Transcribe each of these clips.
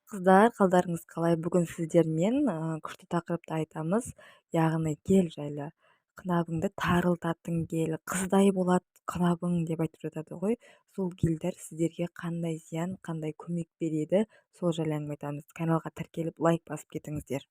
Қыздар, қалдарыңыз қалай? Бүгін сіздермен күшті тақырыпты айтамыз, яғни гель жайлы. Қынабыңды тарылтатын гель, қыздай болады қынабың деп айтып жатады ғой. Сол гельдер сіздерге қандай зиян, қандай көмек береді, сол жайлы әңгіме айтамыз. Каналға тіркеліп лайк басып кетіңіздер.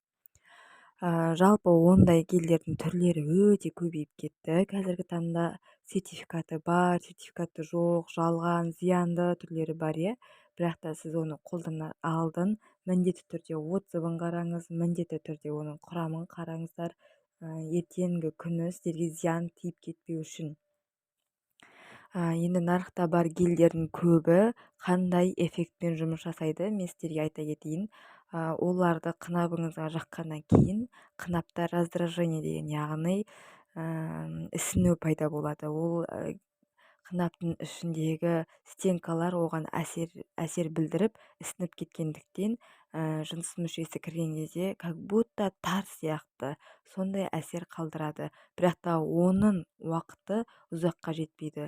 Жалпы ондай гельдердің түрлері өте көбейіп кетті. Қазіргі таңда сертификаты бар, сертификаты жоқ, жалған, зиянды түрлері бар, иә. Бірақ та сіз оны қолданар алдын міндетті түрде отзывын қараңыз, міндетті түрде оның құрамын қараңыздар. Ертеңгі күні сіздерге зиян тиіп кетпеу үшін. Енді нарықта бар гельдердің көбі қандай эффектпен жұмыс жасайды, мен сіздерге айта кетейін. Оларды қынабыңызға жаққаннан кейін қынапта раздражение деген, яғни ісіну пайда болады. Ол қынаптың ішіндегі стенкалар оған әсер білдіріп ісініп кеткендіктен жыныс мүшесі кірген кезде как будто тар сияқты сондай әсер қалдырады. Бірақ та оның уақыты ұзаққа жетпейді.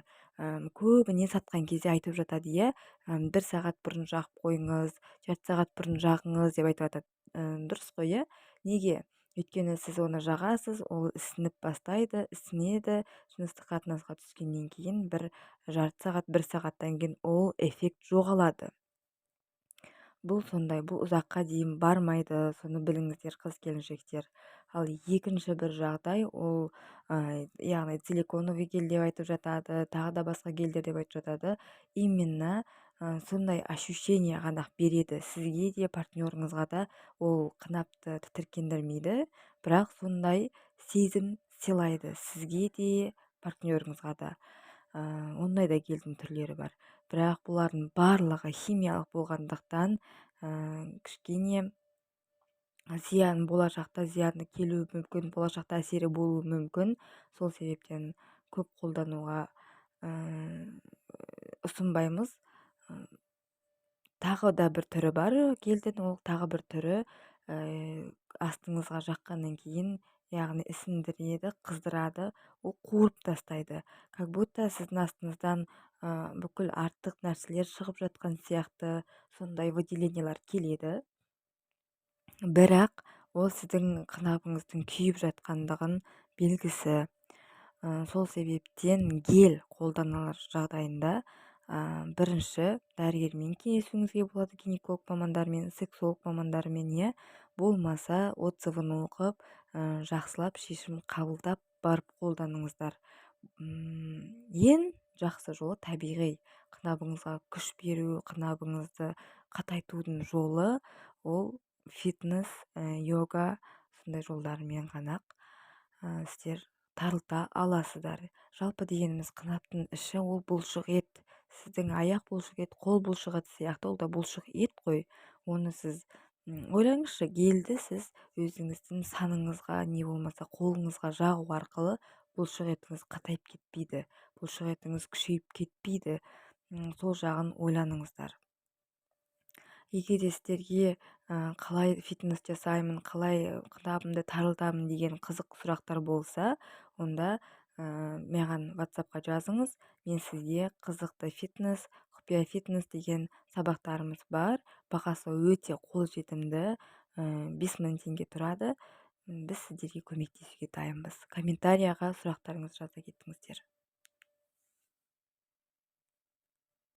Көбіне сатқан кезде айтып жатады, иә, 1 сағат бұрын жағып қойыңыз, жарты сағат бұрын жағыңыз деп айтып жатады. Дұрыс қой, иә? Неге? Өйткені сіз оны жағасыз, ол ісініп бастайды, ісінеді, жыныстық қатынасқа түскеннен кейін бір жарты сағат, 1 сағаттан кейін ол эффект жоғалады. Бұл сондай, бұл ұзаққа дейін бармайды, соны біліңіздер, қыз-келіншектер. Ал екінші бір жағдай, ол яғни силиконовый гель деп айтып жатады, тағы да басқа гельдер деп айтып жатады. Именно сондай ощущение ғана береді сізге де, партнерыңызға да. Ол қынапты тітіркендірмейді, бірақ сондай сезім сыйлайды сізге де, партнерыңызға да. Ондай да гельдің түрлері бар. Бірақ бұлардың барлығы химиялық болғандықтан кішкене зиян, болашақта зияны келуі мүмкін, болашақта әсері болуы мүмкін. Сол себептен көп қолдануға ұсынбаймыз. Тағы да бір түрі бар гельдің, ол тағы бір түрі астыңызға жаққаннан кейін, яғни ісіндіреді, қыздырады, ол қуырып тастайды. Как будто сіздің астыңыздан бүкіл артық нәрселер шығып жатқан сияқты, сондай выделениялар келеді. Бірақ ол сіздің қынабыңыздың күйіп жатқандығын белгісі. Сол себептен гель қолданылар жағдайында бірінші дәрігермен кеңесуіңізге болады, гинеколог мамандармен, сексолог мамандармен, иә. Болмаса отзывын оқып, жақсылап шешім қабылдап барып қолданыңыздар. Ең жақсы жолы табиғи қынабыңызға күш беру, қынабыңызды қатайтудың жолы ол фитнес, йога, сондай жолдармен ғана сіздер тарылта аласыздар. Жалпы дегеніміз қынаптың іші ол бұлшық ет. Сіздің аяқ бұлшық ет, қол бұлшық ет сияқты, ол да бұлшық ет қой. Оны сіз ойлаңызшы, гельді сіз өзіңіздің саныңызға, не болмаса қолыңызға жағу арқылы бұлшық етіңіз қатайып кетпейді, бұлшық етіңіз күшейіп кетпейді. Сол жағын ойланыңыздар. Егер де сіздерге қалай фитнес жасаймын, қалай қынабымды тарылтамын деген қызық сұрақтар болса, онда маған WhatsApp-қа жазыңыз. Мен сізге қызықты фитнес, құпия фитнес деген сабақтарымыз бар. Бағасы өте қолжетімді, 5000 теңге тұрады. Біз сіздерге көмектесуге дайынбыз. Комментарияға сұрақтарыңызды жаза кетіңіздер.